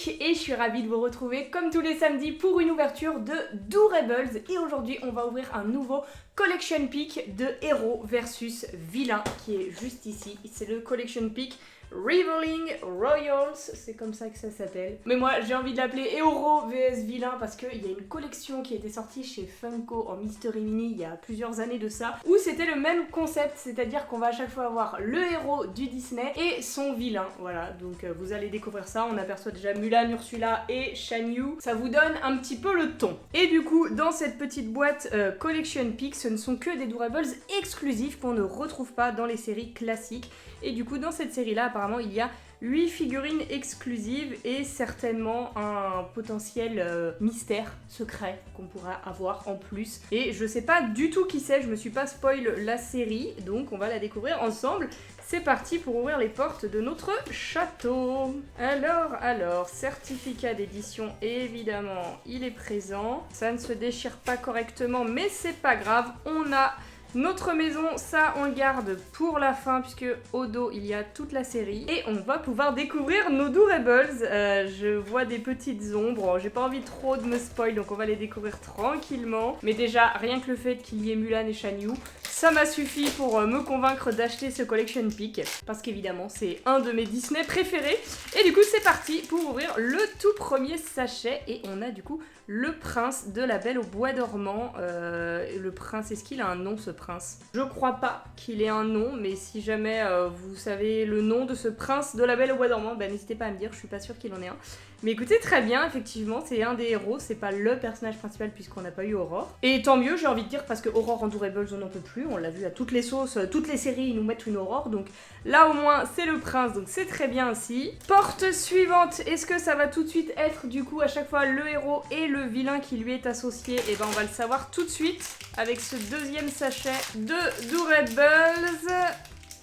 Monique et je suis ravie de vous retrouver comme tous les samedis pour une ouverture de Doorables. Et aujourd'hui on va ouvrir un nouveau Collection Pick de héros versus vilains qui est juste ici. C'est le Collection Pick Reveling Royals, c'est comme ça que ça s'appelle. Mais moi j'ai envie de l'appeler héros vs vilain parce qu'il y a une collection qui a été sortie chez Funko en Mystery Mini il y a plusieurs années de ça, où c'était le même concept, c'est-à-dire qu'on va à chaque fois avoir le héros du Disney et son vilain. Voilà, donc vous allez découvrir ça. On aperçoit déjà Mulan, Ursula et Shan Yu. Ça vous donne un petit peu le ton. Et du coup, dans cette petite boîte Collection Pick, ce ne sont que des Doorables exclusifs qu'on ne retrouve pas dans les séries classiques. Et du coup, dans cette série-là, apparemment, il y a 8 figurines exclusives et certainement un potentiel mystère secret qu'on pourra avoir en plus. Et je sais pas du tout qui c'est, je me suis pas spoil la série, donc on va la découvrir ensemble. C'est parti pour ouvrir les portes de notre château. Alors, certificat d'édition, évidemment, il est présent. Ça ne se déchire pas correctement, mais c'est pas grave, on a notre maison, ça on le garde pour la fin puisque au dos il y a toute la série et on va pouvoir découvrir nos Doorables. Je vois des petites ombres, j'ai pas envie trop de me spoil donc on va les découvrir tranquillement. Mais déjà rien que le fait qu'il y ait Mulan et Shan Yu, ça m'a suffi pour me convaincre d'acheter ce Collection Pick parce qu'évidemment c'est un de mes Disney préférés. Et du coup c'est parti pour ouvrir le tout premier sachet et on a du coup le prince de la Belle au bois dormant. Le prince, est-ce qu'il a un nom ce prince? Je crois pas qu'il ait un nom, mais si jamais vous savez le nom de ce prince de la Belle au bois dormant, ben n'hésitez pas à me dire, je suis pas sûre qu'il en ait un. Mais écoutez, très bien, effectivement, c'est un des héros, c'est pas le personnage principal puisqu'on n'a pas eu Aurore. Et tant mieux, j'ai envie de dire, parce que Aurore en Doorables, on n'en peut plus, on l'a vu à toutes les sauces, toutes les séries, ils nous mettent une Aurore, donc là au moins c'est le prince, donc c'est très bien aussi. Porte suivante, est-ce que ça va tout de suite être du coup à chaque fois le héros et le vilain qui lui est associé? Et ben on va le savoir tout de suite avec ce deuxième sachet de Doorables.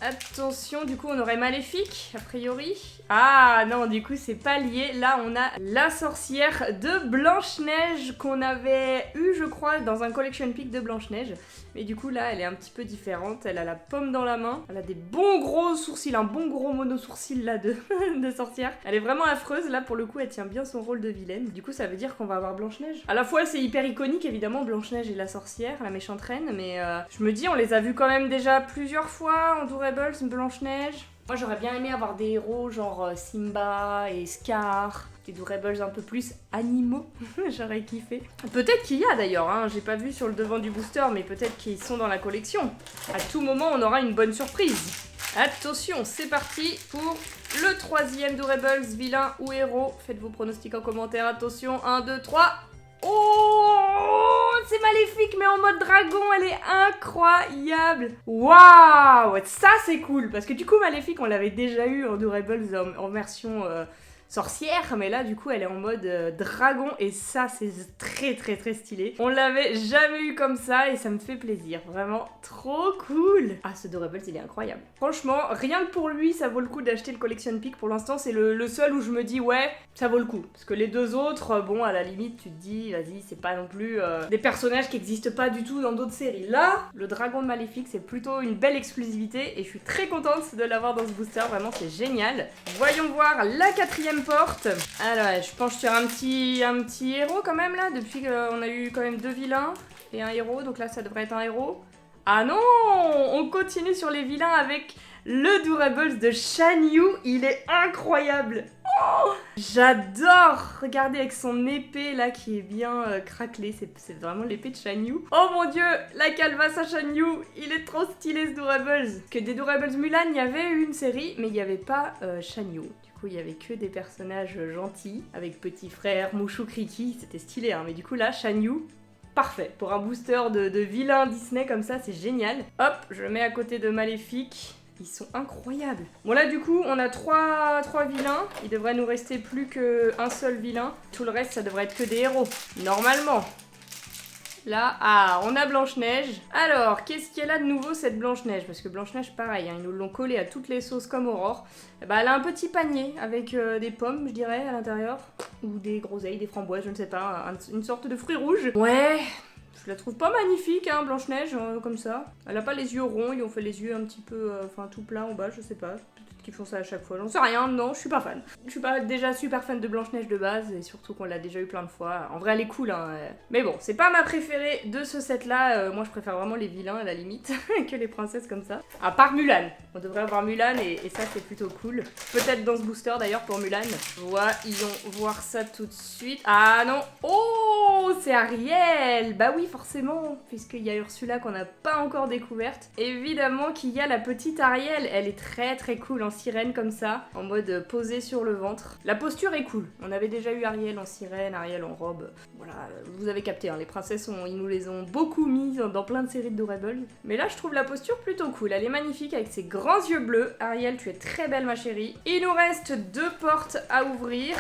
Attention, du coup on aurait Maléfique, a priori. Ah non, du coup c'est pas lié. Là on a la sorcière de Blanche-Neige qu'on avait eu je crois dans un Collection Pick de Blanche-Neige. Mais du coup là elle est un petit peu différente, elle a la pomme dans la main, elle a des bons gros sourcils, un bon gros mono-sourcil là de sorcière. Elle est vraiment affreuse, là pour le coup elle tient bien son rôle de vilaine. Du coup ça veut dire qu'on va avoir Blanche-Neige. À la fois c'est hyper iconique évidemment, Blanche-Neige et la sorcière, la méchante reine, mais je me dis on les a vus quand même déjà plusieurs fois en Doorables, Blanche-Neige. Moi j'aurais bien aimé avoir des héros genre Simba et Scar, des Doorables un peu plus animaux, j'aurais kiffé. Peut-être qu'il y a d'ailleurs, hein, j'ai pas vu sur le devant du booster, mais peut-être qu'ils sont dans la collection. À tout moment on aura une bonne surprise. Attention, c'est parti pour le troisième Doorables, vilain ou héros. Faites vos pronostics en commentaire, attention, 1, 2, 3... Oh, c'est Maléfique mais en mode dragon, elle est incroyable. Waouh, ça c'est cool parce que du coup Maléfique on l'avait déjà eu en Doorables en version sorcière, mais là du coup elle est en mode dragon et ça c'est très très très stylé. On l'avait jamais eu comme ça et ça me fait plaisir, vraiment trop cool. Ah, ce Doorables il est incroyable. Franchement, rien que pour lui ça vaut le coup d'acheter le Collection Pick. Pour l'instant c'est le seul où je me dis ouais ça vaut le coup, parce que les deux autres, bon à la limite tu te dis vas-y c'est pas non plus des personnages qui existent pas du tout dans d'autres séries. Là, le dragon de Maléfique c'est plutôt une belle exclusivité et je suis très contente de l'avoir dans ce booster, vraiment c'est génial. Voyons voir la quatrième porte. Alors je penche sur un petit héros quand même là, depuis qu'on a eu quand même deux vilains et un héros, donc là ça devrait être un héros. Ah non, on continue sur les vilains avec le Doorables de Shan Yu, il est incroyable. Oh, j'adore. Regardez avec son épée là qui est bien craquelée, c'est vraiment l'épée de Shan Yu. Oh mon dieu, la calvasse à Shan Yu, il est trop stylé ce Doorables. Parce que des Doorables Mulan, il y avait eu une série, mais il n'y avait pas Shan Yu. Du coup, il y avait que des personnages gentils, avec petit frère, Mouchou, Kriki, c'était stylé, hein. Mais du coup là, Shan Yu, parfait. Pour un booster de vilains Disney comme ça, c'est génial. Hop, je le mets à côté de Maléfique. Ils sont incroyables. Bon là du coup on a trois vilains. Il devrait nous rester plus qu'un seul vilain. Tout le reste ça devrait être que des héros. Normalement. Là, ah, on a Blanche-Neige. Alors, qu'est-ce qu'il y a là de nouveau cette Blanche-Neige? Parce que Blanche-Neige, pareil, hein, ils nous l'ont collé à toutes les sauces comme Aurore. Bah, elle a un petit panier avec des pommes, je dirais, à l'intérieur. Ou des groseilles, des framboises, je ne sais pas. Une sorte de fruit rouge. Ouais, je la trouve pas magnifique, hein, Blanche-Neige, comme ça. Elle a pas les yeux ronds, ils ont fait les yeux un petit peu, enfin tout plein en bas, je sais pas. qu'ils font ça à chaque fois. J'en sais rien, non, je suis pas fan. Je suis pas déjà super fan de Blanche-Neige de base, et surtout qu'on l'a déjà eu plein de fois. En vrai, elle est cool, hein. Mais bon, c'est pas ma préférée de ce set-là. Moi, je préfère vraiment les vilains à la limite que les princesses comme ça. À part Mulan. On devrait avoir Mulan, et ça, c'est plutôt cool. Peut-être dans ce booster d'ailleurs pour Mulan. Voyons voir ça tout de suite. Ah non! Oh! C'est Ariel! Bah oui, forcément, puisqu'il y a Ursula qu'on n'a pas encore découverte. Évidemment qu'il y a la petite Ariel. Elle est très très cool en sirène comme ça, en mode posée sur le ventre. La posture est cool. On avait déjà eu Ariel en sirène, Ariel en robe. Voilà, vous avez capté, hein, les princesses, ils nous les ont beaucoup mises dans plein de séries de Adorable. Mais là, je trouve la posture plutôt cool. Elle est magnifique avec ses grands yeux bleus. Ariel, tu es très belle, ma chérie. Il nous reste 2 portes à ouvrir.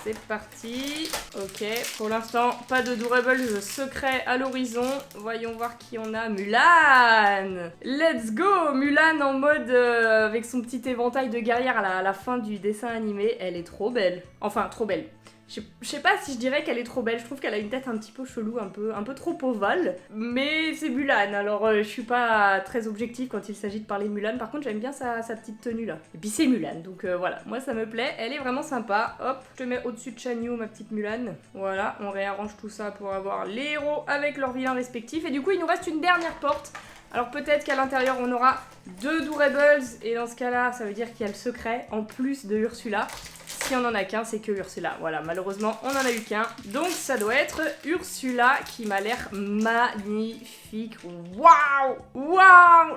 C'est parti. Ok, pour l'instant, pas de Adorable secret à l'horizon. Voyons voir qui on a. Mulan! Let's go! Mulan en mode avec son petit éventail de guerrière à la fin du dessin animé. Elle est trop belle. Enfin, trop belle. Je sais pas si je dirais qu'elle est trop belle, je trouve qu'elle a une tête un petit peu chelou, un peu trop ovale, mais c'est Mulan, alors je suis pas très objective quand il s'agit de parler de Mulan, par contre j'aime bien sa petite tenue là. Et puis c'est Mulan, donc voilà, moi ça me plaît, elle est vraiment sympa. Hop, je te mets au-dessus de Shan Yu, ma petite Mulan. Voilà, on réarrange tout ça pour avoir les héros avec leurs vilains respectifs, et du coup il nous reste une dernière porte. Alors peut-être qu'à l'intérieur on aura 2 Adorables, et dans ce cas-là ça veut dire qu'il y a le secret en plus de Ursula. Si on en a qu'un, c'est que Ursula. Voilà, malheureusement, on en a eu qu'un. Donc ça doit être Ursula qui m'a l'air magnifique. Waouh! Waouh!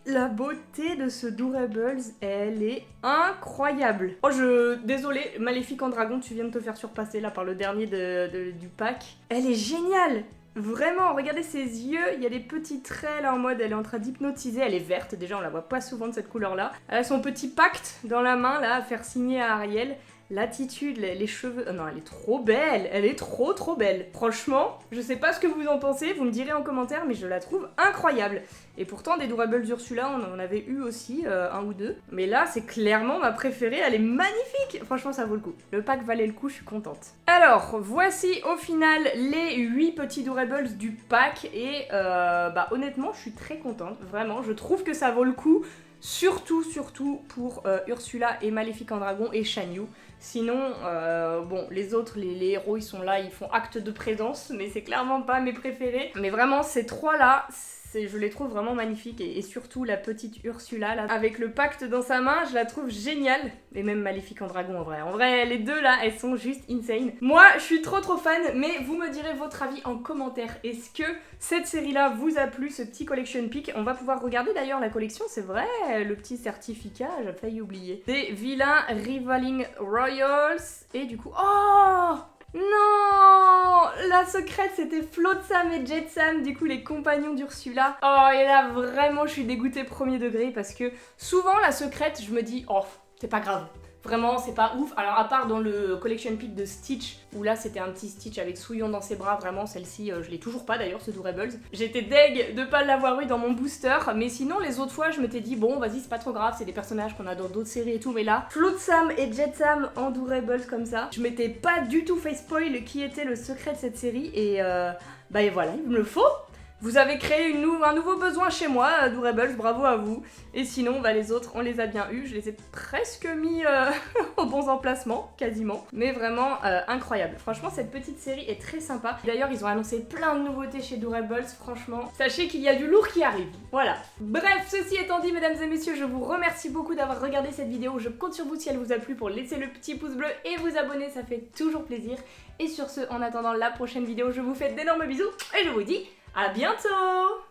La beauté de ce Adorables, elle est incroyable. Oh, désolée, Maléfique en dragon, tu viens de te faire surpasser là par le dernier du pack. Elle est géniale! Vraiment, regardez ses yeux, il y a des petits traits là en mode elle est en train d'hypnotiser, elle est verte, déjà on la voit pas souvent de cette couleur là. Elle a son petit pacte dans la main là à faire signer à Ariel. L'attitude, les cheveux... Oh non, elle est trop belle. Elle est trop belle. Franchement, je sais pas ce que vous en pensez, vous me direz en commentaire, mais je la trouve incroyable. Et pourtant, des Adorables Ursula, on en avait eu aussi, 1 ou 2. Mais là, c'est clairement ma préférée, elle est magnifique. Franchement, ça vaut le coup. Le pack valait le coup, je suis contente. Alors, voici au final les 8 petits Adorables du pack. Et bah honnêtement, je suis très contente. Vraiment, je trouve que ça vaut le coup. Surtout pour Ursula et Maléfique en dragon et Shan Yu. Sinon, bon, les autres, les héros, ils sont là, ils font acte de présence, mais c'est clairement pas mes préférés. Mais vraiment, ces 3-là, je les trouve vraiment magnifiques, et surtout la petite Ursula, là, avec le pacte dans sa main, je la trouve géniale. Et même Maléfique en dragon, en vrai. En vrai, les deux, là, elles sont juste insane. Moi, je suis trop fan, mais vous me direz votre avis en commentaire. Est-ce que cette série-là vous a plu, ce petit collection pick? On va pouvoir regarder d'ailleurs la collection, c'est vrai, le petit certificat, j'ai failli oublier. Des vilains Rivaling Royals, et du coup... Oh! Non! La secrète, c'était Flotsam et Jetsam, du coup les compagnons d'Ursula. Oh, et là vraiment je suis dégoûtée premier degré, parce que souvent la secrète, je me dis oh, c'est pas grave. Vraiment, c'est pas ouf. Alors, à part dans le collection pick de Stitch, où là c'était un petit Stitch avec Souillon dans ses bras, vraiment, celle-ci, je l'ai toujours pas d'ailleurs, ce Adorables. J'étais deg de pas l'avoir eu dans mon booster, mais sinon, les autres fois, je m'étais dit, bon, vas-y, c'est pas trop grave, c'est des personnages qu'on a dans d'autres séries et tout, mais là, Flotsam et Jetsam en Adorables comme ça, je m'étais pas du tout fait spoil qui était le secret de cette série, et bah et voilà, il me le faut. Vous avez créé un nouveau besoin chez moi, Adorables, bravo à vous. Et sinon, bah, les autres, on les a bien eus. Je les ai presque mis aux bons emplacements, quasiment. Mais vraiment incroyable. Franchement, cette petite série est très sympa. D'ailleurs, ils ont annoncé plein de nouveautés chez Adorables, franchement. Sachez qu'il y a du lourd qui arrive. Voilà. Bref, ceci étant dit, mesdames et messieurs, je vous remercie beaucoup d'avoir regardé cette vidéo. Je compte sur vous si elle vous a plu pour laisser le petit pouce bleu et vous abonner, ça fait toujours plaisir. Et sur ce, en attendant la prochaine vidéo, je vous fais d'énormes bisous et je vous dis à bientôt!